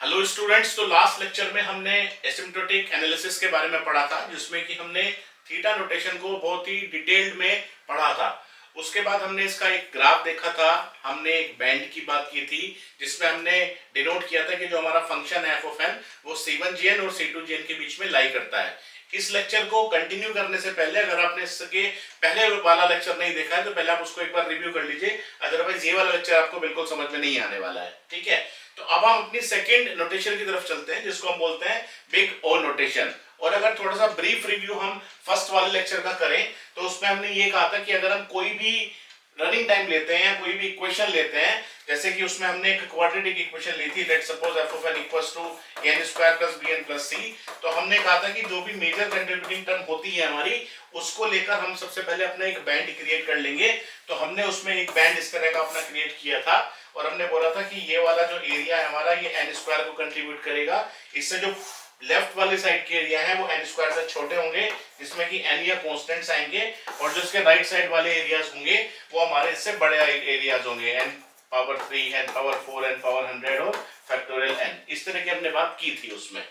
Hello students. तो last lecture में हमने एसिम्प्टोटिक एनालिसिस के बारे में पढ़ा था, जिसमें कि हमने थीटा नोटेशन को बहुत ही डिटेल्ड में पढ़ा था। उसके बाद हमने इसका एक ग्राफ देखा था, हमने एक बैंड की बात की थी, जिसमें हमने डिनोट किया था कि जो हमारा फंक्शन है एफ ऑफ एन वो C1GN और C2GN के बीच में लाई करता है। इस लेक्चर को कंटिन्यू करने से पहले अगर आपने इसके पहले वाला लेक्चर नहीं देखा है तो पहले आप उसको एक बार रिव्यू कर लीजिए, अदरवाइज ये वाला लेक्चर आपको बिल्कुल समझ में नहीं आने वाला है। ठीक है, तो अब हम अपनी सेकंड नोटेशन की तरफ चलते हैं, जिसको हम बोलते हैं बिग ओ नोटेशन। और अगर थोड़ा सा ब्रीफ रिव्यू हम फर्स्ट वाले लेक्चर का करें तो उसमें हमने ये कहा था कि अगर हम कोई भी रनिंग टाइम लेते हैं या कोई भी इक्वेशन लेते हैं, जैसे कि उसमें हमने एक क्वाड्रेटिक इक्वेशन ली थी, let's suppose f of n equals to n square plus bn plus c। तो हमने कहा था कि जो भी मेजर कंट्रीब्यूटिंग टर्म होती है हमारी, उसको लेकर हम सबसे पहले अपना एक बैंड क्रिएट कर लेंगे। तो हमने उसमें एक बैंड इस तरह का अपना क्रिएट किया था और हमने बोला था कि ये वाला जो एरिया है हमारा, ये n स्क्वायर को कंट्रीब्यूट करेगा। इससे जो लेफ्ट वाली साइड के एरिया है वो n स्क्वायर से छोटे होंगे, जिसमें कि n या कांस्टेंट्स आएंगे, और जो इसके राइट साइड वाले एरियाज होंगे वो हमारे इससे बड़े एरियाज होंगे, n power 3, n power 4, n power 100 और फैक्टोरियल n। इस तरह की हमने बात की थी उसमें।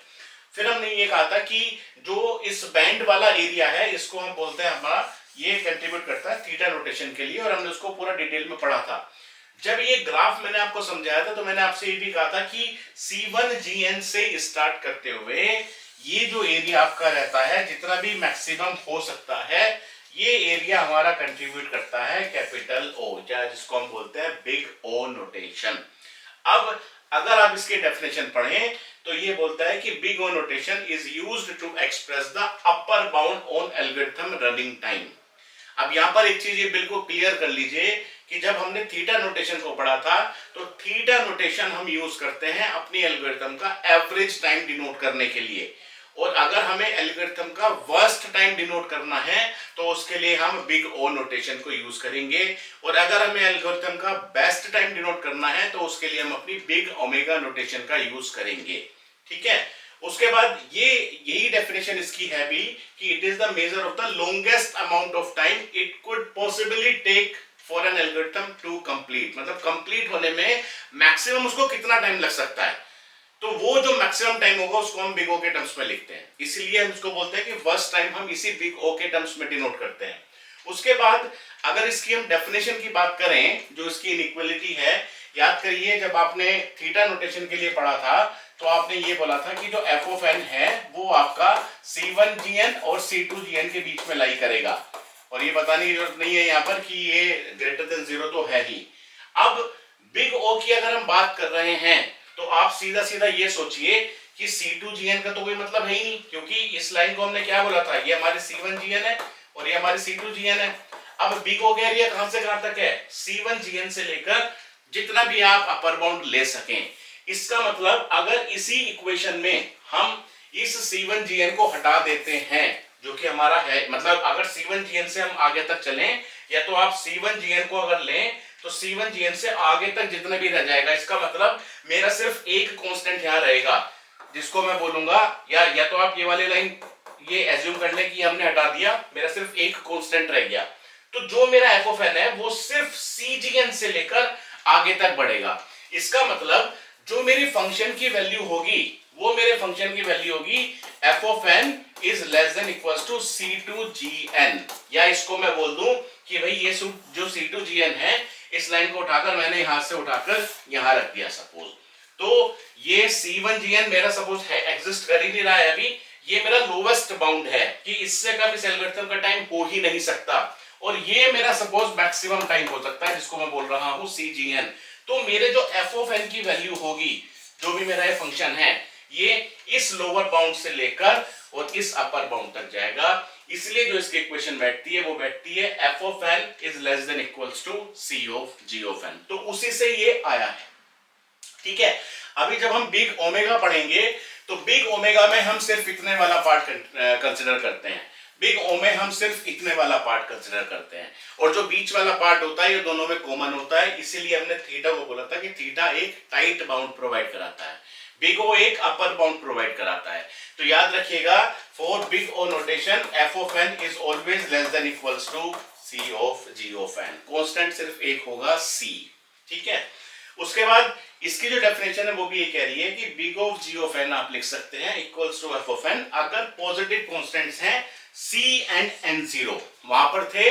फिर हमने ये कहा था कि जो इस बैंड वाला एरिया है इसको हम बोलते हैं हमारा, ये कंट्रीब्यूट करता है थीटा रोटेशन के लिए, और हमने उसको पूरा डिटेल में पढ़ा था। जब ये ग्राफ मैंने आपको समझाया था तो मैंने आपसे ये भी कहा था कि C1GN से स्टार्ट करते हुए ये जो एरिया आपका रहता है, जितना भी मैक्सिमम हो सकता है, ये एरिया हमारा कंट्रीब्यूट करता है कैपिटल O, या जिसको हम बोलते हैं बिग O नोटेशन। अब अगर आप इसकी डेफिनेशन पढ़ें तो ये बोलता है कि big O notation is used to express the upper bound on algorithm running time. अब यहां पर एक चीज ये बिल्कुल क्लियर कर लीजिए कि जब हमने थीटा नोटेशन को पढ़ा था तो थीटा नोटेशन हम यूज करते हैं अपनी एल्गोरिथम का एवरेज टाइम डिनोट करने के लिए, और अगर हमें एल्गोरिथम का वर्स्ट टाइम डिनोट करना है तो उसके लिए हम बिग O नोटेशन को यूज करेंगे, और अगर हमें एल्गोरिथम का बेस्ट टाइम डिनोट करना है तो उसके लिए हम अपनी बिग ओमेगा नोटेशन का यूज करेंगे। ठीक है, उसके बाद ये यही डेफिनेशन इसकी है भी कि it is the measure of the longest amount of time it could possibly take for an algorithm to complete. मतलब कंप्लीट होने में मैक्सिमम उसको कितना टाइम लग सकता है, तो वो जो मैक्सिमम टाइम होगा उसको हम बिग O के टर्म्स में लिखते हैं। इसलिए हम इसको बोलते हैं कि वर्स्ट टाइम हम इसी बिग O के टर्म्स में डिनोट करते हैं। उसके बाद अगर इसकी हम डेफिनेशन की बात करें, जो इसकी इनइक्वालिटी है, याद करिए जब आपने थीटा नोटेशन के लिए पढ़ा था तो आपने ये बोला था कि जो एफ ऑफ एन है वो आपका C1GN और C2GN के बीच में लाई करेगा, और ये बताने की जरूरत नहीं है यहाँ पर कि ये ग्रेटर देन 0 तो है ही। अब बिग O की अगर हम बात कर रहे हैं तो आप सीधा सीधा ये सोचिए कि C2GN का तो कोई मतलब है ही नहीं, क्योंकि इस लाइन को हमने क्या बोला था, ये हमारी C1GN है और ये हमारी C2GN है। अब बिग O का एरिया कहां से कहां तक है, C1GN से लेकर जितना भी आप अपर बाउंड ले सकें। इसका मतलब अगर इसी इक्वेशन में हम इस C1GN को हटा देते हैं, जो कि हमारा है, मतलब अगर C1GN से हम आगे तक चलें, या तो आप C1GN को अगर लें तो C1GN से आगे तक जितना भी रह जाएगा, इसका मतलब मेरा सिर्फ एक कांस्टेंट यहां रहेगा, जिसको मैं बोलूंगा, या तो आप ये वाली लाइन ये एज्यूम कर लें कि हमने हटा दिया, मेरा सिर्फ एक कांस्टेंट रह गया, तो जो मेरा एफ ऑफ एन है वो सिर्फ CGN से लेकर आगे तक बढ़ेगा। इसका मतलब जो मेरी फंक्शन की वैल्यू होगी वो मेरे फंक्शन की वैल्यू होगी f of n is less than equals to C2GN, या इसको मैं बोल दूं कि भाई ये जो C2GN है, इस लाइन को उठाकर मैंने यहां से उठाकर यहां रख दिया सपोज, तो ये C1GN मेरा सपोज है एग्जिस्ट कर ही नहीं रहा है अभी, ये मेरा लोवेस्ट बाउंड है कि इससे कम इस एल्गोरिथम का टाइम हो ही नहीं सकता, और ये मेरा सपोज मैक्सिमम टाइम हो सकता है जिसको मैं बोल रहा हूं CGN। तो मेरे जो एफ ऑफ एन की वैल्यू होगी, जो भी मेरा ये फंक्शन है, ये इस लोअर बाउंड से लेकर और इस अपर बाउंड तक जाएगा। इसलिए जो इसकी इक्वेशन बैठती है वो बैठती है f of n is less than equals to C of G of n, तो उसी से ये आया है। ठीक है, अभी जब हम बिग ओमेगा पढ़ेंगे तो बिग ओमेगा में हम सिर्फ इतने वाला पार्ट कंसिडर करते हैं, बिग O में हम सिर्फ इतने वाला पार्ट कंसिडर करते हैं, और जो बीच वाला पार्ट होता है ये दोनों में कॉमन होता है। इसीलिए हमने थीटा को बोला था कि थीटा एक टाइट बाउंड प्रोवाइड कराता है, बिग O एक अपर बाउंड प्रोवाइड कराता है। तो याद रखिएगा, for big O notation f of n is always less than equals to C of G of n, constant सिर्फ एक होगा C। ठीक है, उसके बाद इसकी जो डेफिनेशन है वो भी ये कह रही है कि big of g of n आप लिख सकते हैं equals to f of n अगर पॉजिटिव कॉन्स्टेंट्स हैं C एंड N0। वहां पर थे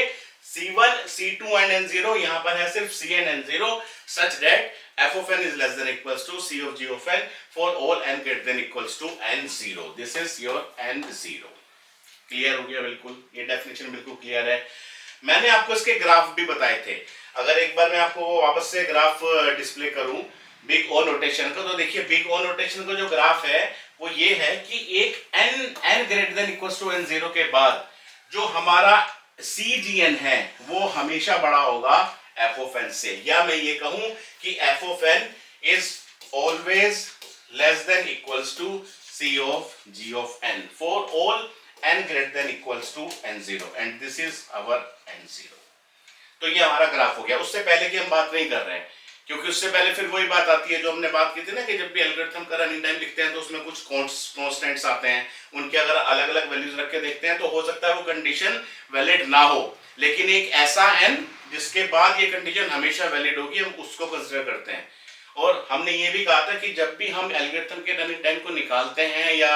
C1, C2 एंड N0, यहां पर है सिर्फ C and N0 such that f of n is less than equals to C of g of n for all n greater than equals to N0। This is your N0। Clear हो गया? बिल्कुल, ये definition बिल्कुल clear है। मैंने आपको इसके graph भी बताए थे। अगर एक बार मैं आपको वापस से ग्राफ डिस्प्ले करूं बिग ओ नोटेशन का, तो देखिए बिग ओ नोटेशन का जो ग्राफ है वो ये है कि एक n greater than equals to N0 के बाद जो हमारा CGN है वो हमेशा बड़ा होगा f of n से, या मैं ये कहूं कि f of n is always less than equals to C of g of n for all n greater than equals to N0 and this is our N0। तो ये हमारा ग्राफ हो गया। उससे पहले की हम बात नहीं कर रहे हैं, क्योंकि उससे पहले फिर वही बात आती है जो हमने बात की थी ना कि जब भी एल्गोरिथम का रनिंग टाइम लिखते हैं तो उसमें कुछ कांस्टेंट्स आते हैं, उनके अगर अलग अलग वैल्यूज रख के देखते हैं तो हो सकता है वो कंडीशन वैलिड ना हो, लेकिन एक ऐसा n जिसके बाद ये कंडीशन हमेशा वैलिड होगी हम उसको कंसिडर करते हैं। और हमने ये भी कहा था कि जब भी हम एल्गोरिथम के रनिंग टाइम को निकालते हैं या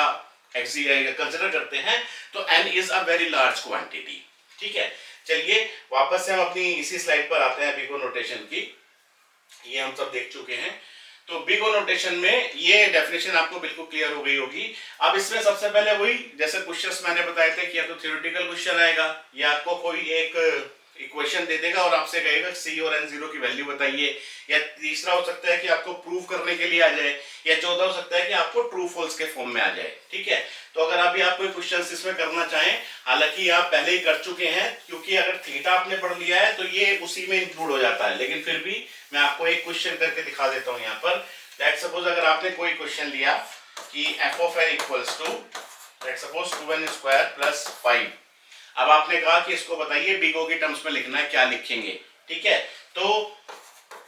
कंसिडर करते हैं तो n is a very large quantity. ठीक है, चलिए वापस से हम अपनी इसी स्लाइड पर आते हैं बिग ओ नोटेशन की। ये हम सब देख चुके हैं। तो बिग ओ नोटेशन में ये डेफिनेशन आपको बिल्कुल क्लियर हो गई होगी। अब इसमें सबसे पहले वही जैसे क्वेश्चंस मैंने बताए थे कि या तो थ्योरेटिकल क्वेश्चन आएगा या आपको कोई एक इक्वेशन दे देगा और आपसे कहेगा C और N0 की वैल्यू बताइए, या तीसरा हो सकता है कि आपको प्रूव करने के लिए आ जाए, या चौथा हो सकता है कि आपको ट्रू फॉल्स के फॉर्म में आ जाए। ठीक है, तो अगर अभी आप कोई क्वेश्चंस इसमें करना चाहें, हालांकि आप पहले ही कर चुके हैं क्योंकि अगर थीटा आपने पढ़ लिया है तो ये उसी में इंक्लूड हो जाता है, लेकिन फिर भी मैं आपको एक क्वेश्चन करके दिखा देता हूं यहाँ पर। लेट्स सपोज अगर आपने कोई क्वेश्चन लिया कि f of n equals to let's suppose 2n square plus 5। अब आपने कहा कि इसको बताइए बिग ओ के टर्म्स में लिखना है, क्या लिखेंगे? ठीक है, तो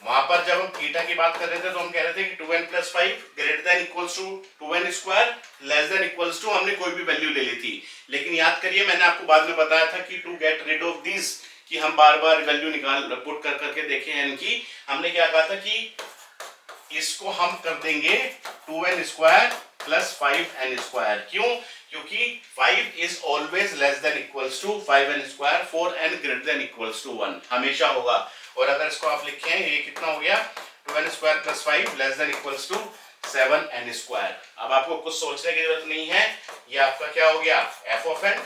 वहां पर जब हम थीटा की बात कर रहे थे तो हम कह रहे थे कि 2n plus 5 greater than equals to 2n square less than equals to हमने कोई भी वैल्यू ले ली थी। लेकिन याद करिए मैंने आपको बाद में बताया था कि to get rid of this कि हम बार बार वैल्यू निकाल पुट कर करके देखें n की, हमने क्या कहा था कि इसको हम कर देंगे 2n square plus 5n square. क्यों? क्योंकि 5 is always less than equals to 5n square for n greater than equals to 1 हमेशा होगा। और अगर इसको आप लिखें ये कितना हो गया 2n square plus 5 less than equals to 7n square. अब आपको कुछ सोचने की जरूरत नहीं है, ये आपका क्या हो गया f ऑफ n,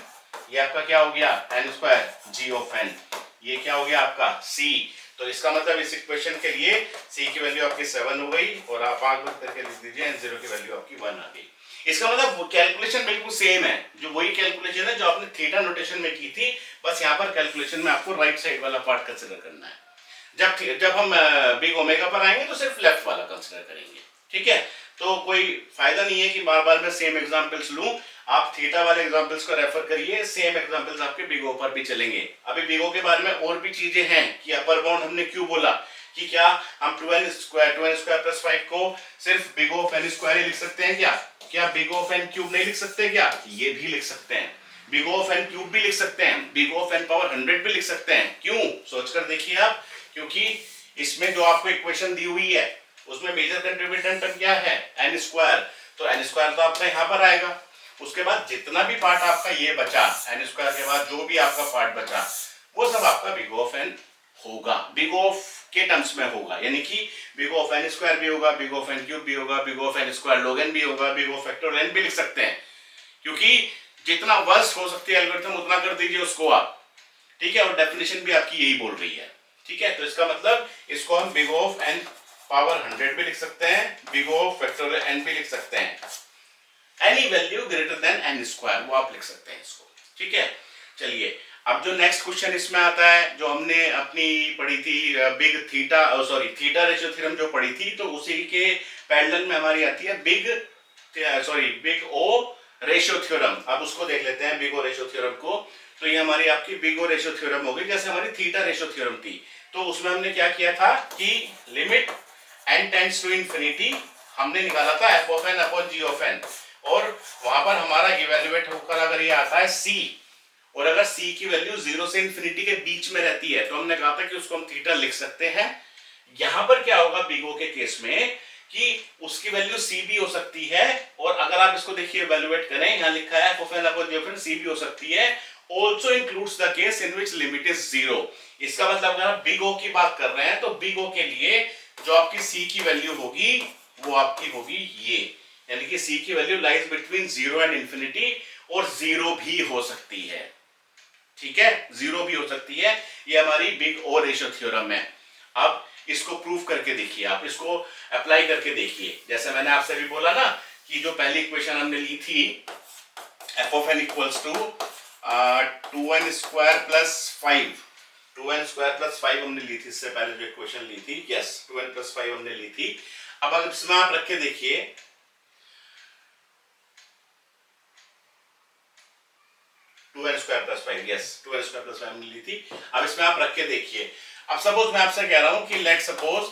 ये आपका क्या हो गया n square g of n, ये क्या हो गया आपका c। तो इसका मतलब इस इक्वेशन के लिए c की वैल्यू आपकी 7 हो गई और आप आगे बढ़ करके लिख दीजिए n0 की वैल्यू आपकी 1 आ गई। इसका मतलब कैलकुलेशन बिल्कुल सेम है, जो वही कैलकुलेशन है जो आपने थीटा नोटेशन में की थी, बस यहाँ पर कैलकुलेशन में आपको राइट साइड वाला पार्ट कंसीडर करना है। जब हम बिग ओमेगा पर आएंगे तो सिर्फ लेफ्ट वाला कंसीडर करेंगे। ठीक है, तो कोई फायदा नहीं है कि बार बार मैं सेम एग्जांपल्स लूं, आप थीटा वाले एग्जांपल्स को रेफर करिए, सेम एग्जांपल्स आपके बिग ओ पर भी चलेंगे। अभी बिग ओ के बारे में और भी चीजें हैं कि अपर बाउंड हमने क्यों बोला कि क्या हम 2n स्क्वायर प्लस 5 को सिर्फ big O of n square ही लिख सकते हैं क्या big O of n cube नहीं लिख सकते क्या? ये भी लिख सकते हैं, big O of n cube भी लिख सकते हैं, big O of n power 100 भी लिख सकते हैं। क्यों? सोचकर देखिए आप, क्योंकि इसमें जो आपको इक्वेशन दी हुई है उसमें मेजर कंट्रीब्यूटेंट क्या है n स्क्वायर, तो n स्क्वायर तो आपका यहाँ पर आएगा। उसके बाद जितना भी पार्ट आपका ये बचा n स्क्वायर के बाद जो भी आपका पार्ट बचा वो सब आपका बिग ओ ऑफ n होगा, बिग ओ ऑफ के टर्म्स में होगा, यानी कि big O of n square भी होगा, big O of n cube भी होगा, big O of n square log n भी होगा, big O of factorial n भी लिख सकते हैं, क्योंकि जितना वर्स्ट हो सकती है एल्गोरिथम उतना कर दीजिए उसको आप। ठीक है, और डेफिनेशन भी आपकी यही बोल रही है। ठीक है, तो इसका मतलब इसको हम big O of n power 100 भी लिख सकते हैं, big O of factorial n भी लिख सकते हैं, any value greater than n square वो आप लिख सकते हैं इसको। ठीक है, चलिए अब जो नेक्स्ट क्वेश्चन इसमें आता है जो हमने अपनी पढ़ी थी big theta theta ratio theorem जो पढ़ी थी, तो उसी के पैरेलल में हमारी आती है बिग ओ रेशियो थ्योरम। अब उसको देख लेते हैं बिग ओ रेशियो थ्योरम को। तो ये हमारी आपकी बिग ओ रेशियो थ्योरम होगी जैसे हमारी थीटा रेशियो थ्योरम थी। तो उसमें हमने क्या किया था कि limit n tends to infinity हमने निकाला था f of n upon g of n, और वहां पर हमारा इवेल्युएट होकर अगर ये आता है c, और अगर c की वैल्यू 0 से इंफिनिटी के बीच में रहती है तो हमने कहा था कि उसको हम थीटा लिख सकते हैं। यहां पर क्या होगा बिग ओ के केस में कि उसकी वैल्यू सी भी हो सकती है, और अगर आप इसको देखिए इवैल्यूएट करें, यहाँ लिखा है f of n upon g of n c भी हो सकती है, also includes the case in which limit is zero. इसका मतलब अगर आप बिग ओ की बात कर रहे हैं तो बिग ओ के लिए जो आपकी सी की वैल्यू होगी वो आपकी होगी ये, यानी कि सी की value lies between zero and infinity, और जीरो भी हो सकती है। ठीक है, जीरो भी हो सकती है। ये हमारी बिग ओ रेशियो थ्योरम है। अब इसको प्रूव करके देखिए, आप इसको अप्लाई करके देखिए। जैसे मैंने आपसे भी बोला ना कि जो पहली इक्वेशन हमने ली थी f of n equals to 2n square plus 5, 2n square plus 5 हमने ली थी इससे पहले जो इक्वेशन ली थी, यस 2n प्लस 5 हमने ली थी। अब अगर इसमें आप रख के देखिए 2n square plus 5, yes 2n square plus 5 हमने ली थी। अब इसमें आप रख के देखिए। अब सपोज मैं आपसे कह रहा हूं कि let suppose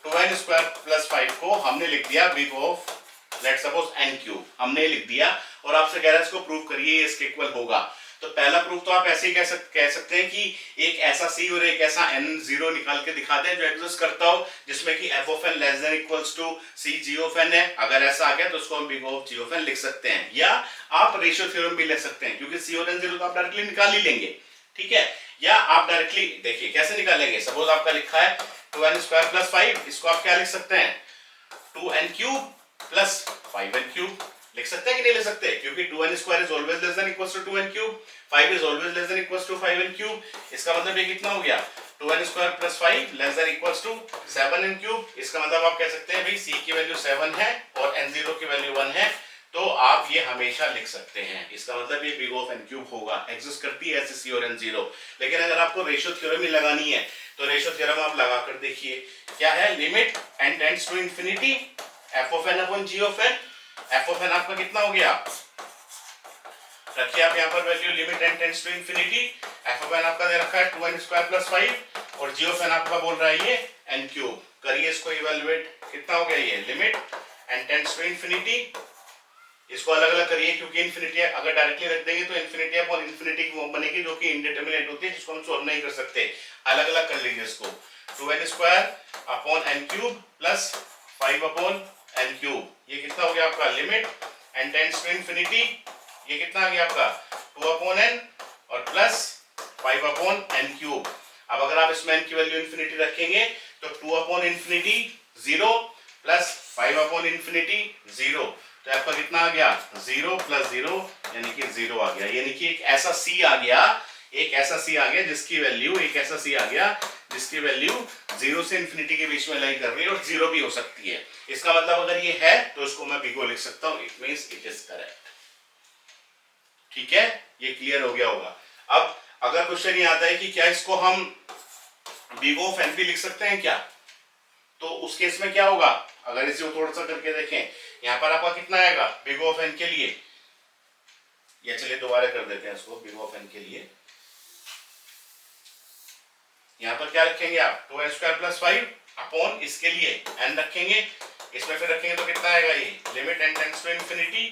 2n square plus 5 को हमने लिख दिया big of let suppose n cube, हमने लिख दिया, और आपसे कह रहा है इसको प्रूव करिए इसके इक्वल होगा। तो पहला प्रूफ तो आप ऐसे ही कह सकते हैं कि एक ऐसा सी और एक ऐसा n जीरो निकाल के दिखा दें जो एग्जिस्ट करता हो, जिसमें कि f of n less than equals to c g of n है। अगर ऐसा आ गया तो उसको हम big of g of n लिख सकते हैं, या आप रेशियो थ्योरम भी ले सकते हैं, क्योंकि c और n जीरो तो आप डायरेक्टली निकाल ही लेंगे। ठीक है, या आप डायरेक्टली देखिए कैसे निकालेंगे। सपोज आपका लिखा है 2n स्क्वायर प्लस 5, इसको आप क्या लिख सकते हैं 2n cube plus 5n cube लिख सकते हैं कि नहीं लिख सकते, क्योंकि 2n square is always less than equals to 2n cube, 5 is always less than equals to 5n cube. इसका मतलब ये कितना हो गया 2n square plus 5 less than equals to 7n cube. इसका मतलब आप कह सकते हैं भाई c की वैल्यू 7 है और n0 की वैल्यू 1 है, तो आप ये हमेशा लिख सकते हैं। इसका मतलब ये बिग ऑफ n क्यूब होगा, एग्जिस्ट करती है ऐसे c और n0। लेकिन अगर आपको रेशियो थ्योरम ही लगानी है तो रेशियो थ्योरम आप लगा कर देखिए, क्या है limit n tends to infinity f of n upon g of n। f of n आपका कितना हो गया, रखिए आप यहाँ पर value limit n tends to infinity, f of n आपका दे रखा है 2n स्क्वायर प्लस 5 और g ऑफ n आपका बोल रहा है ये n क्यूब। करिए इसको इवैल्यूएट, कितना हो गया ये limit n tends to infinity. इसको अलग अलग करिए, क्योंकि इंफिनिटी अगर डायरेक्टली रख देंगे तो इंफिनिटी अपॉन इंफिनिटी की फॉर्म बनेगी जो कि इंडिटरमिनेट होती है, जिसको हम सॉल्व नहीं कर सकते। अलग अलग कर लीजिए इसको, 2n square upon n cube plus 5 upon n cube, ये कितना हो गया आपका limit n tends to infinity, ये कितना आ गया आपका 2 अपॉन n और प्लस 5 अपॉन n क्यूब। अब अगर आप इसमें n की वैल्यू इंफिनिटी रखेंगे तो 2 upon infinity 0 plus 5 upon infinity 0, तो आपका कितना आ गया 0 प्लस 0 यानी कि 0 आ गया। यानी कि एक ऐसा c आ गया, एक ऐसा c आ गया जिसकी वैल्यू, एक ऐसा c आ गया जिसकी वैल्यू 0 से इंफिनिटी के बीच में लाई कर रही है और 0 भी हो सकती है। इसका मतलब अगर ये है तो इसको मैं बिग ओ लिख सकता हूं, it means it is correct. ठीक है, ये क्लियर हो गया होगा। अब अगर क्वेश्चन ये आता है कि क्या इसको हम बिग ऑफ n भी लिख सकते हैं क्या, तो उस केस में क्या होगा, अगर इसे थोड़ा सा करके देखें, यहाँ पर आपका कितना आएगा बिग ऑफ n के लिए, या चलिए दोबारा कर देते हैं इसको बिग ऑफ n के लिए। यहाँ पर क्या रखेंगे आप 2n स्क्वायर प्लस 5 अपॉन इसके लिए n रखेंगे, इसमें फिर रखेंगे तो कितना आएगा ये limit n tends to infinity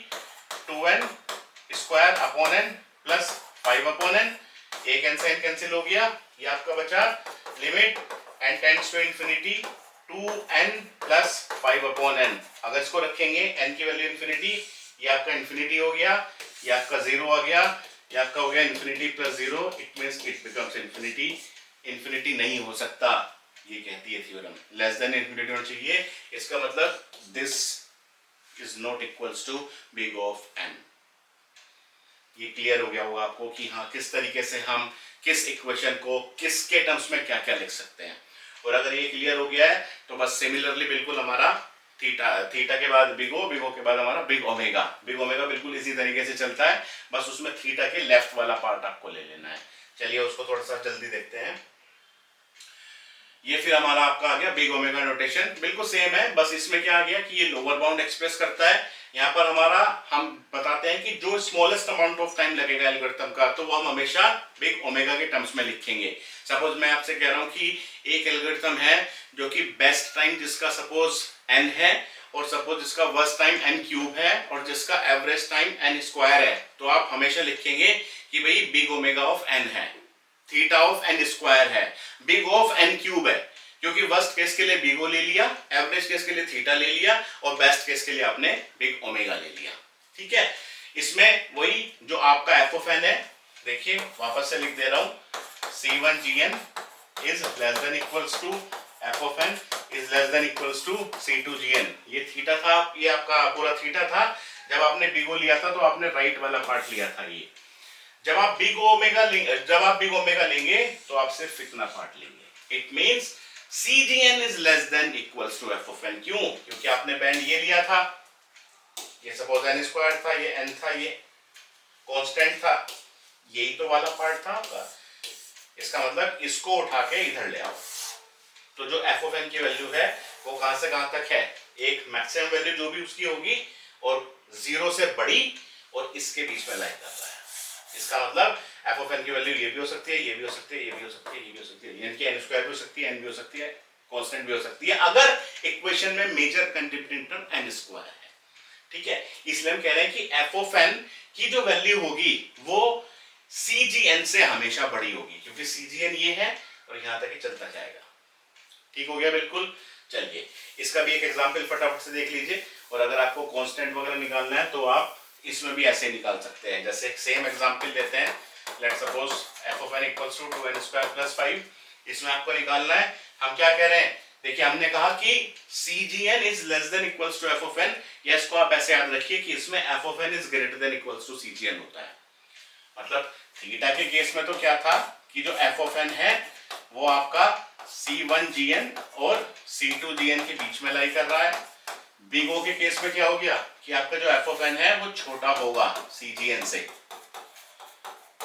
2n square upon n plus 5 upon n, एक n से n कैंसिल हो गया, ये आपका बचा limit n tends to infinity 2n plus 5 upon n। अगर इसको रखेंगे n की वैल्यू इंफिनिटी, ये आपका इंफिनिटी हो गया, ये आपका 0 आ गया, ये आपका हो गया infinity plus 0, it means it becomes infinity. Infinity नहीं हो सकता, ये कहती है थ्योरम, लेस देन इंफिनिटी होना चाहिए। इसका मतलब this is not equals to big of n। ये क्लियर हो गया होगा आपको कि हाँ किस तरीके से हम किस इक्वेशन को किसके टर्म्स में क्या क्या लिख सकते हैं। और अगर ये क्लियर हो गया है तो बस सिमिलरली बिल्कुल हमारा थीटा, थीटा के बाद बिग ओ, बिग ओ के बाद हमारा बिग ओमेगा, बिग ओमेगा बिल्कुल इसी तरीके से चलता है, बस उसमें थीटा के लेफ्ट वाला पार्ट आपको ले लेना है। चलिए उसको थोड़ा सा जल्दी देखते हैं। ये फिर हमारा आपका आ गया बिग ओमेगा नोटेशन, बिल्कुल सेम है, बस इसमें क्या आ गया कि ये लोअर बाउंड एक्सप्रेस करता है। यहाँ पर हमारा हम बताते हैं कि जो स्मॉलेस्ट अमाउंट ऑफ टाइम लगेगा एल्गोरिथम का, तो वो हम हमेशा बिग ओमेगा के टर्म्स में लिखेंगे। सपोज मैं आपसे कह रहा हूँ कि एक एल्गोरिथम है जो कि बेस्ट टाइम जिसका सपोज n है, और सपोज जिसका वर्स्ट टाइम n क्यूब है, और जिसका एवरेज टाइम n स्क्वायर है, तो आप हमेशा लिखेंगे कि भाई बिग ओमेगा ऑफ n है, थीटा ऑफ n स्क्वायर है, बिग ऑफ n क्यूब है, क्योंकि वर्स्ट केस के लिए बिग ओ ले लिया, एवरेज केस के लिए थीटा ले लिया और बेस्ट केस के लिए आपने बिग ओमेगा ले लिया। ठीक है, इसमें वही जो आपका एफ ऑफ एन है, देखिए वापस से लिख दे रहा हूं, C1GN is less than equals to f of n is less than equals to C2GN। ये थीटा था, ये आपका पूरा थीटा था। जब आपने बिग ओ लिया था तो आपने राइट वाला पार्ट लिया था ये। जब आप बिग ओमेगा लेंगे तो आप सिर्फ इतना पार्ट लेंगे। It means CGN is less than equals to f of n. क्यों? क्योंकि आपने बैंड ये लिया था, ये सपोज n स्क्वायर था, ये n था, ये कांस्टेंट था, यही तो वाला पार्ट था आपका। इसका मतलब इसको उठा के इधर ले आओ, तो जो एफ ऑफ एन की वैल्यू है वो कहां से कहां तक है, एक मैक्सिमम वैल्यू जो भी उसकी होगी और 0 से बड़ी और इसके बीच में लाइन कर रहा है। इसका मतलब एफ ऑफ एन की वैल्यू ये भी हो सकती है, ये भी हो सकती है, ये भी हो सकती है, ये भी हो सकती है, यानी कि n स्क्वायर भी हो सकती है, n भी हो सकती है, कांस्टेंट भी हो सकती है, अगर इक्वेशन में major contributing term n square है। ठीक है, इसलिए हम कह रहे हैं कि एफ ऑफ एन की जो वैल्यू होगी वो CGN से हमेशा बड़ी होगी, क्योंकि CGN ये है और यहां तक ही चलता जाएगा। ठीक हो गया बिल्कुल। चलिए इसका भी एक एग्जांपल फटाफट से देख लीजिए, और अगर आपको कांस्टेंट वगैरह निकालना है तो आप इसमें भी ऐसे निकाल सकते हैं। जैसे सेम एग्जांपल लेते हैं, let's suppose f of n equals to 2n square plus 5। इसमें आपको निकालना है, हम क्या कह रहे हैं, देखिए हमने कहा कि CGN is less than equals to f of n, या इसको आप ऐसे याद रखिए कि इसमें f of n is greater than equals to CGN होता है। मतलब थीटा के केस में तो क्या था कि जो एफ ऑफ एन है वो आपका C1GN और C2GN के बीच में लाई कर रहा है। बिग ओ के केस में क्या हो गया कि आपका जो एफ ऑफ एन है वो छोटा होगा CGN से,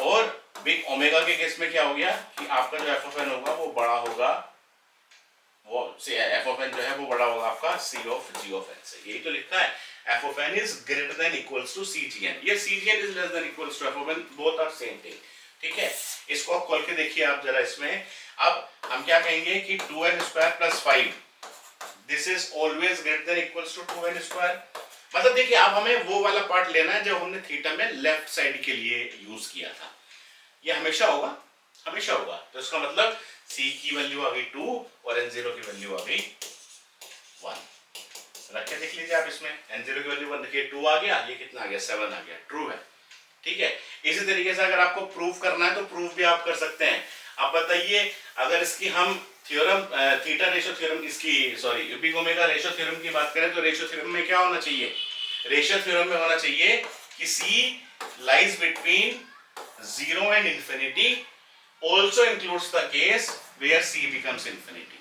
और बिग ओमेगा के केस में क्या हो गया कि आपका जो एफ ऑफ एन होगा वो बड़ा होगा, वो एफ ऑफ एन जो है वो बड़ा होगा आपका C of G of N से। यही तो लिखा है, f of n is greater than equals to CGN। ये CGN is less than equals to f of n, both are same thing. ठीक है, इसको आप खोल के देखिए आप जरा इसमें। अब हम क्या कहेंगे कि 2n square plus 5 this is always greater than equals to 2n square. मतलब देखिए अब हमें वो वाला पार्ट लेना है जो हमने थीटा में लेफ्ट साइड के लिए यूज किया था, ये हमेशा होगा, हमेशा होगा। तो इसका मतलब c की वैल्यू आ गई 2 और n0 की वैल्यू आ गई 1। रख के देख लीजिए आप इसमें, n0 की वैल्यू 1 देखिए, 2 आ गया, ये कितना आ गया, 7 आ गया, ट्रू है। ठीक है, इसी तरीके से अगर आपको प्रूव करना है तो प्रूव भी आप कर सकते हैं। अब बताइए अगर इसकी हम थ्योरम थीटा रेशियो थ्योरम, इसकी sorry big omega ratio theorem की बात करें तो रेशियो थ्योरम में क्या होना चाहिए, रेशियो थ्योरम में होना चाहिए कि C lies between 0 and infinity, also includes the case where C becomes infinity।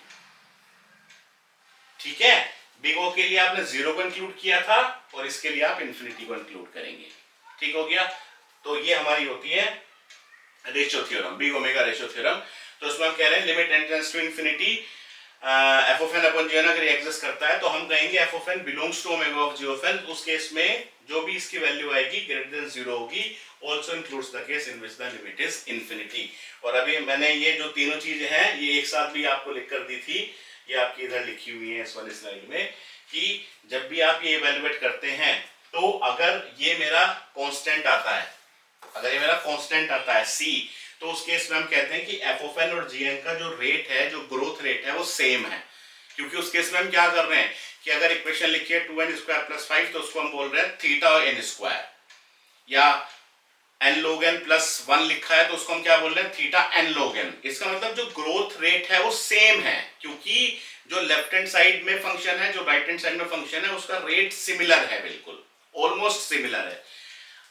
ठीक है, बिग ओ के लिए आपने 0 को इंक्लूड किया था और इसके लिए आप इंफिनिटी को इंक्लूड करेंगे। ठीक हो गया, तो ये हमारी होती है ratio theorem, big omega ratio theorem. तो उसमें हम कह रहे हैं limit n tends to infinity f of n upon g n अगर एग्जिस्ट करता है तो हम कहेंगे f of n belongs to omega of g of n. उस केस में जो भी इसकी वैल्यू आएगी ग्रेटर देन 0 होगी, also includes the case in which the limit is infinity. और अभी मैंने ये जो तीनों चीजें हैं ये एक साथ भी आपको लिख कर दी थी, ये आपकी इधर लिखी हुई है इस वाली स्लाइड में, कि जब भी आप ये इवैल्यूएट करते हैं तो अगर ये मेरा कांस्टेंट आता है, अगर ये मेरा कांस्टेंट आता है C, तो उस केस में हम कहते हैं कि एफ ऑफ एन और जी एन का जो रेट है, जो ग्रोथ रेट है वो सेम है। क्योंकि उस केस में हम क्या कर रहे हैं कि अगर इक्वेशन लिखिए 2n स्क्वायर प्लस 5 तो उसको हम बोल रहे हैं थीटा n स्क्वायर, या n log n प्लस 1 लिखा है तो उसको हम क्या बोल रहे हैं थीटा n log n। इसका मतलब जो ग्रोथ रेट है वो सेम है, क्योंकि जो लेफ्ट हैंड साइड में फंक्शन है, जो राइट हैंड साइड में फंक्शन है, उसका रेट सिमिलर है, बिल्कुल ऑलमोस्ट सिमिलर है।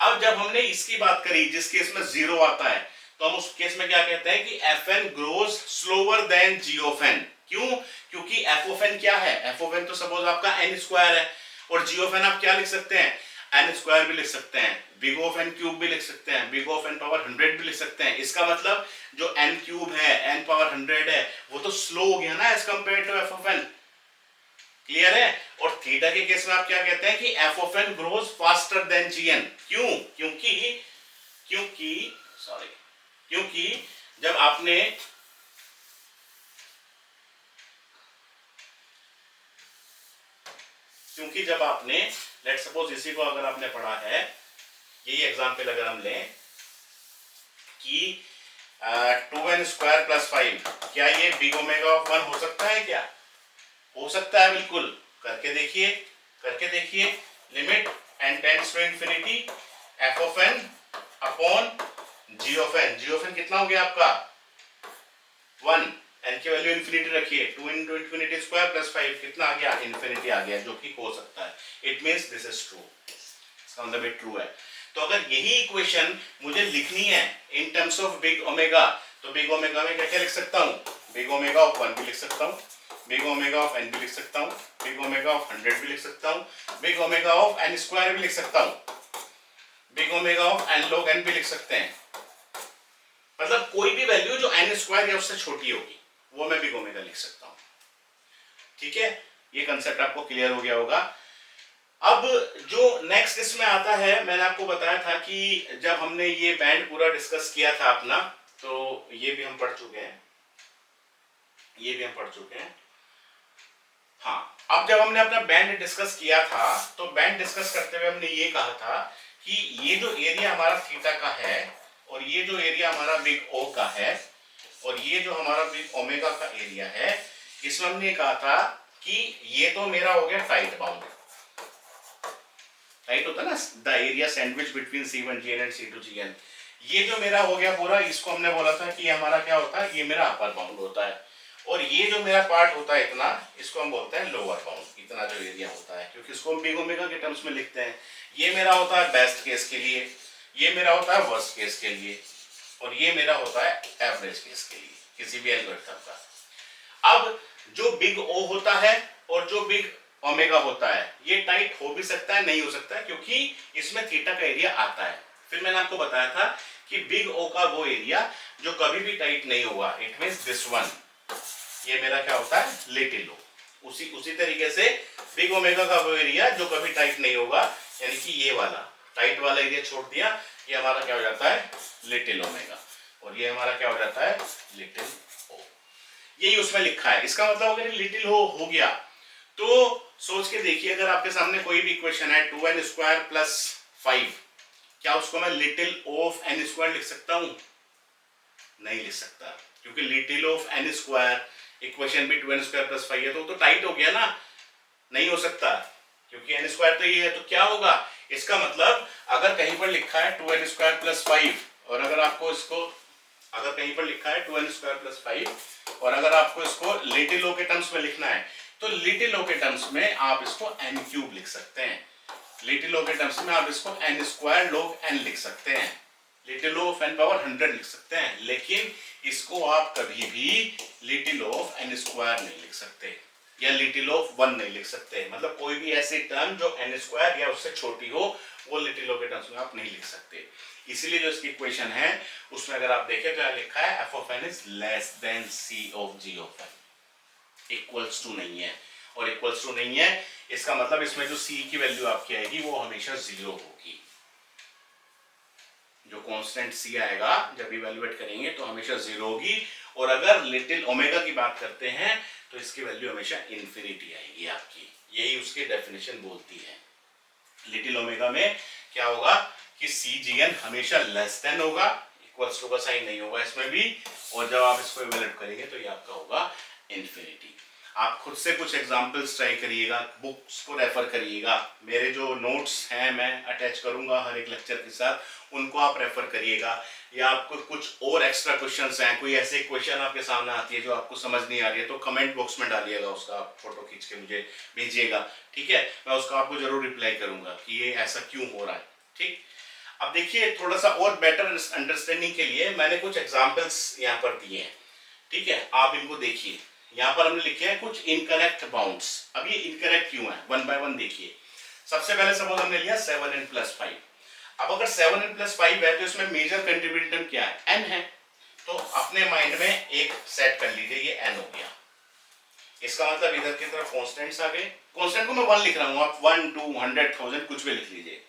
अब जब हमने इसकी बात करी जिस केस में 0 आता है, तो हम उस केस में क्या कहते हैं कि f n grows slower than g of n. क्यों? क्योंकि एफ ऑफ एन क्या है, एफ ऑफ एन तो सपोज आपका n स्क्वायर है, और जी ऑफ एन आप क्या लिख सकते हैं, n स्क्वायर भी लिख सकते हैं, बिग ऑफ एन क्यूब भी लिख सकते हैं, बिग ऑफ एन पावर 100 भी लिख सकते हैं। इसका मतलब जो n क्यूब है, n पावर 100 है, वो तो स्लो हो गया ना as compare to f of n. Clear है? और थीटा के केस में आप क्या कहते हैं कि f of n grows faster than g n. क्यों? क्योंकि जब आपने लेट्स सपोज इसी को अगर आपने पढ़ा है, यही एग्जांपल अगर हम लें कि 2n² + 5, क्या ये बिग ओमेगा ऑफ 1 हो सकता है क्या? हो सकता है, बिल्कुल। करके देखिए। Limit n tends to infinity f of n upon g of n कितना हो गया आपका? 1। n की वैल्यू इंफिनिटी रखिए, 2 × ∞² + 5 कितना आ गया? इंफिनिटी आ गया, जो कि हो सकता है। It means this is true, इसका मतलब ये ट्रू है। तो अगर यही इक्वेशन मुझे लिखनी है in terms of big omega, तो बिग ओमेगा में क्या क्या लिख सकता हूँ? बिग ओमेगा ऑफ 1 भी लिख सकता हूँ, बिग ओमेगा ऑफ n भी लिख सकता हूँ, बिग ओमेगा ऑफ 100 भी लिख सकता हूँ, बिग ओमेगा ऑफ n² भी लिख सकता हूँ, big omega of n log n भी लिख सकते हैं। मतलब कोई भी वैल्यू जो n² या उससे छोटी होगी वो मैं बिग ओमेगा लिख सकता हूं। ठीक है, ये कंसेप्ट आपको क्लियर हो गया होगा। अब जो नेक्स्ट इसमें आता है, मैंने आपको बताया था कि जब हमने ये बैंड पूरा डिस्कस किया था अपना, तो ये भी हम पढ़ चुके हैं, हाँ। अब जब हमने अपना बैंड डिस्कस किया था, तो बैंड डिस्कस करते हुए हमने ये कहा था कि ये जो एरिया हमारा थीटा का है और ये जो एरिया हमारा बिग ओ का है और ये जो हमारा बिग ओमेगा का एरिया है, इसमें हमने कहा था कि ये तो मेरा हो गया टाइट बाउंड। टाइट होता है ना, the area sandwich between C1Gn and C2Gn। ये जो मेरा हो गया पूरा, इसको हमने बोला था कि हमारा क्या होता है? ये मेरा अपर बाउंड होता है। और ये जो मेरा पार्ट होता है इतना, इसको हम बोलते हैं लोअर बाउंड। इतना जो एरिया होता है, क्योंकि इसको हम बिग ओमेगा के टर्म्स में लिखते हैं। ये मेरा होता है बेस्ट केस के लिए, ये मेरा होता है वर्स्ट केस के लिए, और ये मेरा होता है एवरेज केस के लिए, किसी भी एल्गोरिथम का। अब जो बिग ओ होता है और जो बिग ओमेगा होता है, ये टाइट हो भी सकता है, नहीं हो सकता है, क्योंकि इसमें थीटा का एरिया आता है। फिर मैंने आपको बताया था कि बिग ओ का वो एरिया जो कभी भी टाइट नहीं होगा, इट मींस दिस वन, ये मेरा क्या होता है? लिटिल ओ। उसी तरीके से बिग ओमेगा का वो एरिया जो कभी टाइट नहीं होगा, यानी कि ये वाला टाइट वाला एरिया छोड़ दिया, ये हमारा क्या हो जाता है? Little omega. और ये हमारा क्या हो जाता है? लिटिल ओ। यही उसमें लिखा है। इसका मतलब अगर लिटिल हो गया, तो सोच के देखिए, अगर आपके सामने कोई भी इक्वेशन है 2n² + 5, क्या उसको मैं लिटिल ऑफ n² लिख सकता हूं? नहीं लिख सकता, क्योंकि लिटिल ऑफ n² इक्वेशन भी 2n² + 5 है, तो टाइट हो गया ना, नहीं हो सकता, क्योंकि n² तो ये है। तो क्या होगा? इसका मतलब अगर कहीं पर लिखा है 2n² + 5, और अगर आपको इसको, अगर कहीं पर लिखा है 2n² + 5 और अगर आपको इसको लिटिल ओ के टर्म्स में लिखना है, तो लिटिल ओ के टर्म्स में आप इसको n³ लिख सकते हैं। लिटिल ओ के टर्म्स में आप इसको n² log n लिख सकते हैं, little o of n power 100 लिख सकते हैं। लेकिन इसको आप कभी भी लिटिल ऑफ n² नहीं लिख सकते, या लिटिल ऑफ 1 नहीं लिख सकते। मतलब कोई भी ऐसी टर्म जो n² या उससे छोटी हो, वो लिटिल ओ के टर्म्स में आप नहीं लिख सकते। इसीलिए जो इसकी इक्वेशन है, उसमें अगर आप देखें तो लिखा है f of n is less than c of g of n, equals to नहीं है। और इक्वल्स टू नहीं है, इसका मतलब इसमें जो c की वैल्यू आपकी आएगी वो हमेशा 0 होगी। जो कांस्टेंट c आएगा जब इवैल्यूएट करेंगे तो हमेशा 0 होगी। और अगर लिटिल ओमेगा की बात करते हैं तो इसकी वैल्यू हमेशा इन्फिनिटी आएगी आपकी। यही उसकी डेफिनेशन बोलती है। लिटिल ओमेगा में क्या होगा कि CGN हमेशा लेस देन होगा, इक्वल्स टू का साइन नहीं होगा इसमें भी। और जब आप इसको इवैल्यूएट करेंगे तो ये आपका होगा इन्फिनिटी। आप खुद से कुछ एग्जांपल्स ट्राई करिएगा, बुक्स को रेफर करिएगा। मेरे जो नोट्स हैं मैं अटैच करूंगा हर एक लेक्चर के साथ, उनको आप रेफर करिएगा। या आपको कुछ और एक्स्ट्रा क्वेश्चंस हैं, कोई ऐसे क्वेश्चन आपके सामने आती है जो आपको समझ नहीं आ रही है, तो कमेंट बॉक्स में डालिएगा, उसका आप फोटो खींच के मुझे भेजिएगा। ठीक है, मैं उसका आपको जरूर रिप्लाई करूंगा कि ये ऐसा क्यों हो रहा है। ठीक, अब देखिए, थोड़ा सा और बेटर अंडरस्टैंडिंग के लिए मैंने कुछ एग्जाम्पल्स यहाँ पर दिए हैं। ठीक है, आप इनको देखिए। यहाँ पर हमने लिखे हैं कुछ इनकरेक्ट बाउंड्स। अब ये इनकरेक्ट क्यों है, 1 बाय 1 देखिए। सबसे पहले सपोज हमने लिया 7n + 5। अब अगर 7n + 5 है तो इसमें मेजर कंट्रीब्यूटर क्या है? n है। तो अपने माइंड में एक सेट कर लीजिए, ये n हो गया। इसका मतलब इधर की तरफ कांस्टेंट्स आ गए। कांस्टेंट को मैं 1 लिख रहा हूँ, आप 1, 2, 100, 1000 कुछ भी लिख लीजिए।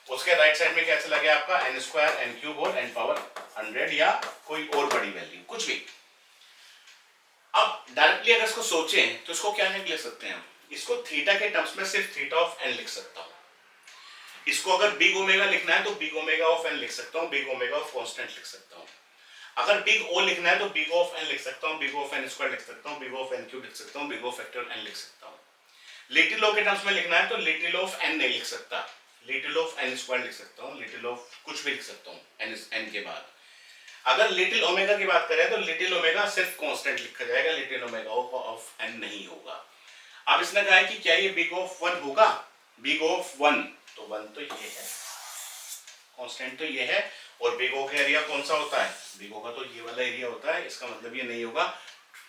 उसके राइट साइड में क्या चला गया आपका? n² n³ और n पावर 100 या कोई और बड़ी वैल्यू, कुछ भी। अब डायरेक्टली अगर इसको सोचें तो इसको क्या लिख सकते हैं हम? इसको थीटा के टर्म्स में सिर्फ थीटा ऑफ n लिख सकता हूं। इसको अगर बिग ओमेगा लिखना है तो बिग ओमेगा ऑफ n लिख सकता हूं, बिग ओमेगा ऑफ कांस्टेंट लिख सकता हूं। अगर बिग ओ लिखना है तो बिग ऑफ एन लिख सकता हूँ, बिग ऑफ एन स्क्वायर लिख सकता हूँ, बिग ऑफ एन क्यूब लिख सकता हूँ, बिग ऑफ फैक्टर एन लिख सकता हूँ। लिटिल ओ के टर्म्स में लिखना है तो लिटिल ऑफ एन नहीं लिख सकता, लिटिल ऑफ एन स्क्वायर लिख सकता हूँ, लिटिल ऑफ कुछ भी लिख सकता हूँ एन के बाद। अगर लिटिल ओमेगा की बात करें तो लिटिल ओमेगा सिर्फ कांस्टेंट लिखा जाएगा, लिटिल ओमेगा ऑफ एन नहीं होगा। अब इसने कहा है कि क्या ये बिग ऑफ वन होगा, बिग ऑफ वन, तो वन तो ये है, कांस्टेंट तो ये है, और बिग ओ का एरिया कौन सा होता है, बिग ओ का तो ये वाला एरिया होता है, इसका मतलब ये नहीं होगा,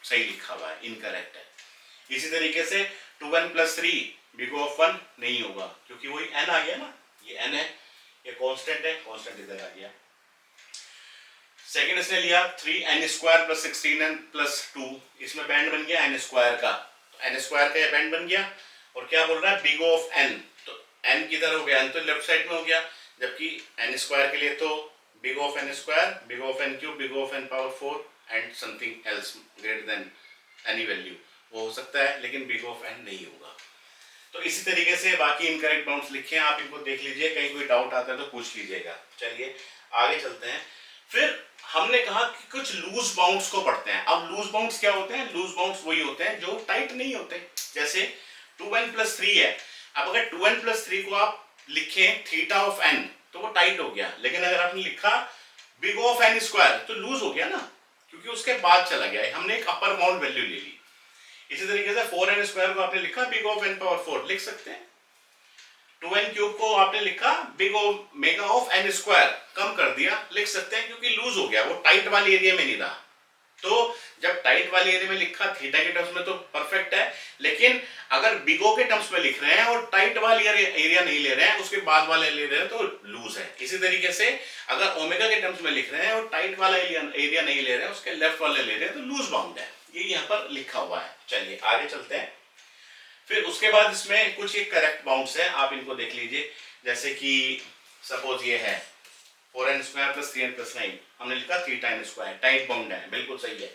सही लिखा हुआ है, इनकरेक्ट है। इसी तरीके से 2n + 3 बिग ऑफ वन नहीं होगा, क्योंकि वही n आ गया ना, ये n है, ये कांस्टेंट है, कांस्टेंट इधर आ गया। सेकंड इसने लिया 3n² + 16n + 2, इसमें बैंड बन गया n स्क्वायर का, तो n स्क्वायर का बैंड बन गया, और क्या बोल रहा है बिग ऑफ n, तो n किधर हो गया, n तो लेफ्ट साइड में हो गया, जबकि n स्क्वायर के लिए तो big of n², big of n³ big of n⁴ and something else greater than any value वो हो सकता है, लेकिन बिग ऑफ n नहीं होगा। तो इसी तरीके से बाकी इनकरेक्ट बाउंड्स लिखे हैं, आप इनको देख लीजिए, कहीं कोई डाउट आता है तो पूछ लीजिएगा। चलिए आगे चलते हैं। फिर हमने कहा कि कुछ लूज बाउंड्स को पढ़ते हैं। अब लूज बाउंड्स क्या होते हैं, लूज बाउंड्स वही होते हैं जो टाइट नहीं होते, जैसे 2n + 3 है। अब अगर 2n + 3 को आप लिखें θ तो वो टाइट हो गया, लेकिन अगर आपने लिखा बिग ऑफ n² तो लूज हो गया ना, क्योंकि उसके बाद चला गया, हमने एक अपर बाउंड वैल्यू ले ली। इसी तरीके से 4n² को आपने लिखा बिग ऑफ n⁴ लिख सकते हैं, 2n³ को आपने लिखा बिग ओमेगा ऑफ n² कम कर दिया, लिख सकते हैं, क्योंकि लूज हो गया, वो टाइट वाले एरिया में नहीं रहा। तो जब टाइट वाले एरिया में लिखा थीटा के टर्म्स में तो परफेक्ट है, लेकिन अगर बिग ओ के टर्म्स में लिख रहे हैं और टाइट वाले एरिया नहीं ले रहे हैं, उसके बाद वाले ले रहे हैं, तो लूज है। इसी तरीके से अगर ओमेगा के टर्म्स में लिख रहे हैं और टाइट वाला एरिया नहीं ले रहे हैं, उसके लेफ्ट वाले ले रहे हैं, तो लूज बाउंड है, ये यहाँ पर लिखा हुआ है। चलिए आगे चलते हैं। फिर उसके बाद इसमें कुछ एक करेक्ट बाउंड्स है, आप इनको देख लीजिए, जैसे कि सपोज ये है 4n² + 3n + 9, हमने लिखा θn², टाइट बाउंड है, बिल्कुल सही है।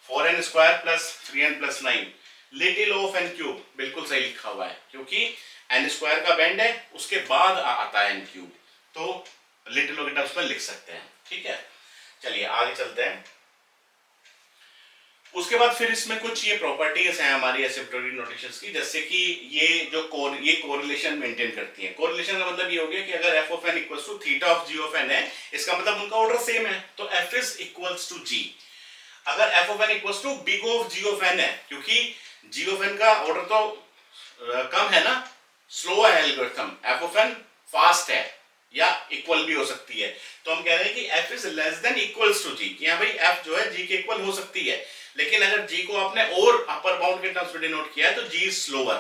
4n² + 3n + 9 little of n³ बिल्कुल सही लिखा हुआ है, क्योंकि n² का बैंड है, उसके बाद आता है n³, तो लिटिल के टर्म्स में लिख सकते हैं, ठीक है। चलिए आगे चलते हैं। उसके बाद फिर इसमें कुछ ये प्रॉपर्टीज हैं हमारी एसिम्प्टोटिक नोटेशंस की, जैसे कि ये जो ये कोरिलेशन मेंटेन करती है। कोरिलेशन का मतलब ये हो गया कि अगर f of n = θ of g of n है, इसका मतलब उनका ऑर्डर सेम है, तो f is equals to g। अगर f of n = big of g of n है, क्योंकि g of n का ऑर्डर तो कम है ना, स्लो है algorithm, f of n fast है या इक्वल भी हो सकती है, तो हम कह रहे हैं कि f is less than equals to g, कि हाँ भाई f जो है g के इक्वल हो सकती है, लेकिन अगर g को आपने और अपर बाउंड के टर्म्स में डिनोट किया है तो g is slower,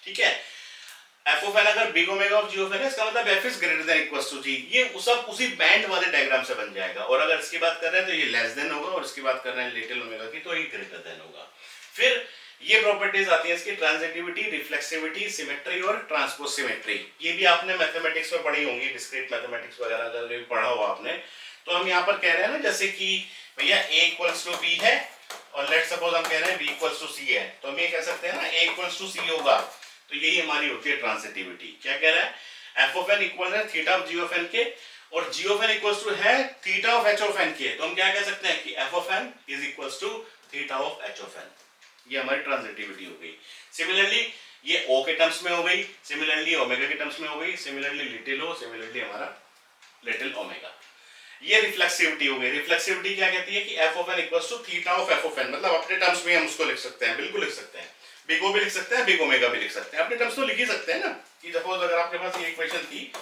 ठीक है। f of n अगर big omega of g of n है, इसका मतलब f is greater than equals to g, ये सब उसी बैंड वाले डायग्राम से बन जाएगा। और अगर इसकी बात कर रहे हैं तो ये लेस देन होगा, और इसकी बात कर रहे हैं लिटिल ओमेगा की तो ये ग्रेटर देन होगा। फिर ये प्रॉपर्टीज आती है इसकी ट्रांजिटिविटी, रिफ्लेक्सिविटी, सिमेट्री और ट्रांसपोज सिमेट्री। ये भी आपने मैथमेटिक्स में पढ़ी होंगी, डिस्क्रीट मैथमेटिक्स वगैरह अगर भी पढ़ा होगा आपने। तो हम यहाँ पर कह रहे हैं ना, जैसे कि भैया a = b है और लेट्स सपोज हम कह रहे हैं b = c है, तो हम ये कह सकते हैं ना a = c होगा, तो यही हमारी होती है ट्रांजिटिविटी। क्या कह रहा है, f of n = θ of g of n के, और g of n = है θ of h of n के, तो हम क्या कह सकते हैं कि f of n = θ of h of n। ये हमारी ट्रांजिटिविटी हो गई। सिमिलरली ये O के टर्म्स में हो गई, सिमिलरली ओमेगा के टर्म्स में हो गई, सिमिलरली लिटिल O, सिमिलरली हमारा लिटिल ओमेगा। ये रिफ्लेक्सिविटी हो गई। रिफ्लेक्सिविटी क्या कहती है कि f of n = θ of f of n, मतलब अपने टर्म्स में हम उसको लिख सकते हैं, बिल्कुल लिख सकते हैं, बिग O भी लिख सकते हैं, बिग ओमेगा भी लिख सकते हैं, अपने टर्म्स तो लिख ही सकते हैं ना। कि सपोज अगर आपके पास ये इक्वेशन थी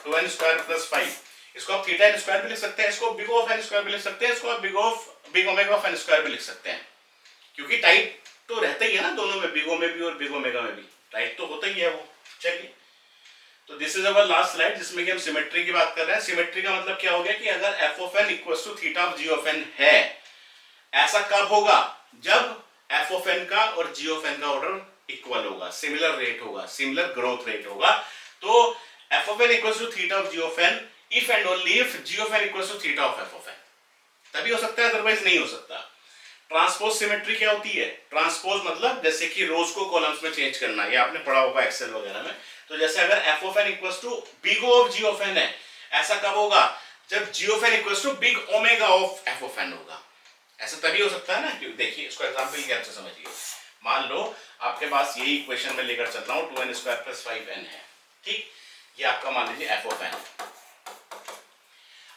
2n² + 5, इसको आप θn² भी लिख सकते हैं, इसको बिग ऑफ n² भी लिख सकते हैं, इसको आप बिग ओमेगा ऑफ n² भी लिख सकते हैं, क्योंकि टाइप तो रहता ही है ना दोनों में, बिग ओ में भी और बिग ओमेगा में भी टाइप तो होता ही है वो। चलिए, तो this is our last slide, जिसमें कि हम सिमेट्री की बात कर रहे हैं। सिमेट्री का मतलब क्या हो गया कि अगर f of n = θ of g of n है, ऐसा कब होगा, जब f of n का और g of n का ऑर्डर इक्वल होगा, सिमिलर रेट होगा, सिमिलर ग्रोथ रेट होगा। तो f of n = θ of g of n if and only if g of n = θ of f of n, तभी हो सकता है, अदरवाइज नहीं हो सकता। ट्रांसपोज सिमेट्री क्या होती है, ट्रांसपोज मतलब जैसे कि रोज को कॉलम्स में चेंज करना, ये आपने पढ़ा होगा एक्सेल वगैरह में। तो जैसे अगर f of n = big O of g of n है, ऐसा कब होगा, जब g of n equals to big omega of f of n होगा। ऐसा तभी हो सकता है ना, क्योंकि देखिए इसको एग्जांपल के आपसे समझिए। मान लो आपके पास यही इक्वेशन में लेकर चल रहा हूं 2n स्क्वायर प्लस 5n है, ठीक। ये आपका मान लीजिए f ऑफ n।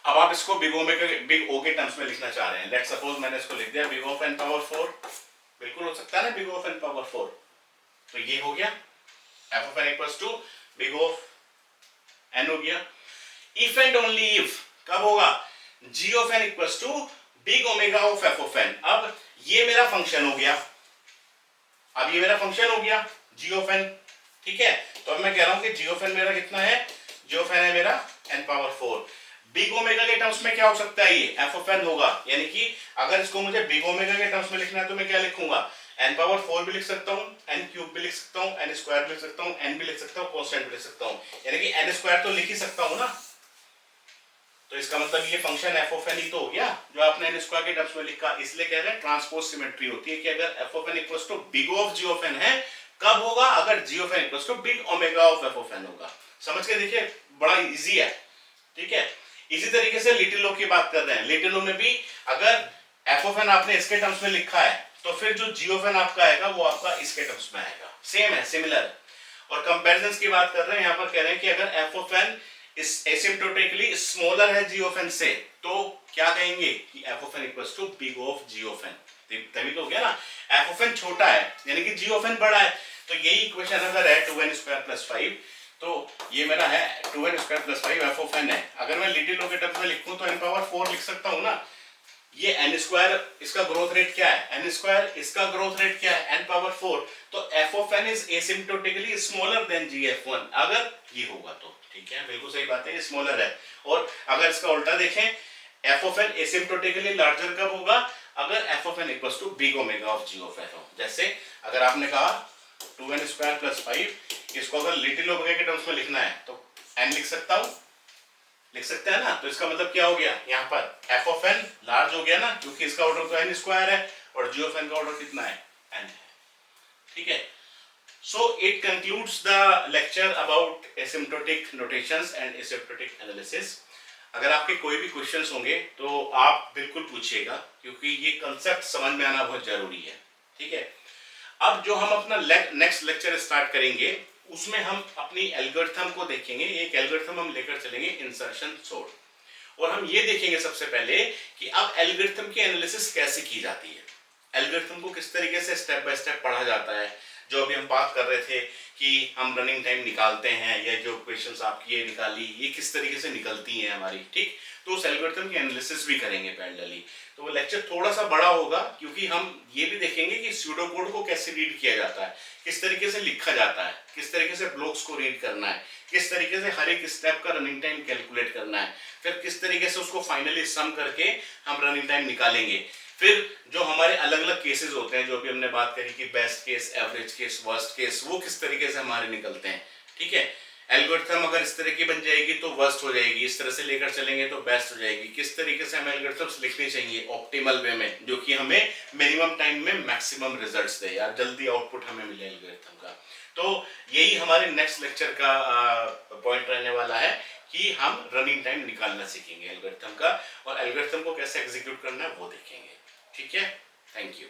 अब आप इसको बिग ओमेगा बिग ओ के टर्म्स में लिखना चाह रहे हैं। लेट्स सपोज मैंने इसको लिख दिया बिग ऑफ n पावर 4। बिल्कुल हो सकता है ना, बिग ऑफ n पावर 4। तो ये हो गया f of n equals to big of n हो गया। इफ एंड ओनली इफ कब होगा, g of n equals to big omega of f of n। अब ये मेरा फंक्शन हो गया, अब ये मेरा फंक्शन हो गया g ऑफ n, ठीक है। तो अब मैं कह रहा हूं कि g ऑफ n मेरा कितना है, g ऑफ n है मेरा n पावर 4। बिग ओमेगा के टर्म्स में क्या हो सकता है, ये f ऑफ n होगा। यानी कि अगर इसको मुझे बिग ओमेगा के टर्म्स में लिखना है तो मैं क्या लिखूंगा, n पावर 4 भी लिख सकता हूं, n क्यूब भी लिख सकता हूं, n स्क्वायर भी लिख सकता हूं, n भी लिख सकता हूं, कांस्टेंट भी लिख सकता हूं। यानी कि n स्क्वायर तो लिख ही सकता हूं ना। तो इसका मतलब ये फंक्शन f ऑफ n ही तो हो गया जो आपने n स्क्वायर के टर्म्स में लिखा। इसलिए कह रहे हैं ट्रांसपोज सिमेट्री होती है कि अगर f of n equals to big of g of n है, कब होगा, अगर g of n equals to big omega of f of n होगा। समझ के देखिए, बड़ा इजी है, ठीक है। इसी तरीके से लिटिल लो की बात कर रहे हैं। लिटिल लो में भी अगर f ऑफ n आपने इसके टर्म्स में लिखा है तो फिर जो g ऑफ n आपका आएगा वो आपका इसके टर्म्स में आएगा। सेम है, सिमिलर। और कंपैरिजंस की बात कर रहे हैं, यहां पर कह रहे हैं कि अगर f of n is asymptotically smaller है g ऑफ n से, तो क्या कहेंगे कि f of n equals to big of g of n। तभी तो हो गया ना, f ऑफ n छोटा है यानी कि g ऑफ n बड़ा है। तो यही इक्वेशन अगर है 2n स्क्वायर प्लस 5, तो ये मेरा है 2n square plus 5 f of n है। अगर मैं लिटिल लो के टर्म्स में लिखूं तो n पावर 4 लिख सकता हूं ना। ये n स्क्वायर इसका ग्रोथ रेट क्या है, n स्क्वायर इसका ग्रोथ रेट क्या है, n पावर 4। तो f of n is एसिम्प्टोटिकली smaller than gf1 अगर ये होगा तो, ठीक है। बिल्कुल सही बात है, ये स्मॉलर है। और अगर इसका उल्टा देखें, f of n asymptotically larger कब होगा, अगर f of n equals to big omega of g of f हो। जैसे अगर आपने कहा 2n स्क्वायर प्लस 5, इसको अगर लिटिल ओमेगा के टर्म्स में लिखना है तो n लिख सकता हूं, लिख सकते हैं ना। तो इसका मतलब क्या हो गया, यहाँ पर f ऑफ n लार्ज हो गया ना, क्योंकि इसका ऑर्डर तो n स्क्वायर है और g ऑफ n का ऑर्डर कितना है, n है, ठीक है। So it concludes the lecture about asymptotic notations and asymptotic analysis. अगर आपके कोई भी क्वेश्चंस होंगे तो आप बिल्कुल पूछिएगा, क्योंकि ये कंसेप्ट समझ में आना बहुत जरूरी है, ठीक है। अब जो हम अपना नेक्स्ट लेक्चर स्टार्ट करेंगे उसमें हम अपनी एल्गोरिथम को देखेंगे। एक एल्गोरिथम हम लेकर चलेंगे इंसर्शन सॉर्ट, और हम ये देखेंगे सबसे पहले कि अब एल्गोरिथम की एनालिसिस कैसे की जाती है, एल्गोरिथम को किस तरीके से स्टेप बाय स्टेप पढ़ा जाता है। जो अभी हम बात कर रहे थे कि हम रनिंग टाइम निकालते हैं, या जो क्वेश्चंस आपकी ये निकाली ये किस तरीके से निकलती हैं हमारी, ठीक। तो उस एल्गोरिथम की एनालिसिस भी करेंगे पैरेलली। तो वो लेक्चर थोड़ा सा बड़ा होगा, क्योंकि हम ये भी देखेंगे कि स्यूडो कोड को कैसे रीड किया जाता है, किस तरीके से लिखा जाता है, किस तरीके से ब्लॉक्स को रीड करना है, किस तरीके से हर एक स्टेप का रनिंग टाइम कैलकुलेट करना है, फिर किस तरीके से उसको फाइनली सम करके हम रनिंग टाइम निकालेंगे। फिर जो हमारे अलग अलग केसेस होते हैं, जो भी हमने बात करी कि best case, average case, worst case, वो किस तरीके से हमारे निकलते हैं, ठीक है। एल्गोरिथम अगर इस तरह की बन जाएगी तो वर्स्ट हो जाएगी, इस तरह से लेकर चलेंगे तो बेस्ट हो जाएगी। किस तरीके से हमें एल्गोरिथम्स लिखनी चाहिए ऑप्टिमल वे में, जो कि हमें मिनिमम टाइम में मैक्सिमम रिजल्ट्स दे, या जल्दी आउटपुट हमें मिले एल्गोरिथम का। तो यही हमारे नेक्स्ट लेक्चर का पॉइंट रहने वाला है कि हम रनिंग टाइम निकालना सीखेंगे एल्गोरिथम का, और एल्गोरिथम को कैसे एग्जीक्यूट करना है वो देखेंगे, ठीक है। Thank you.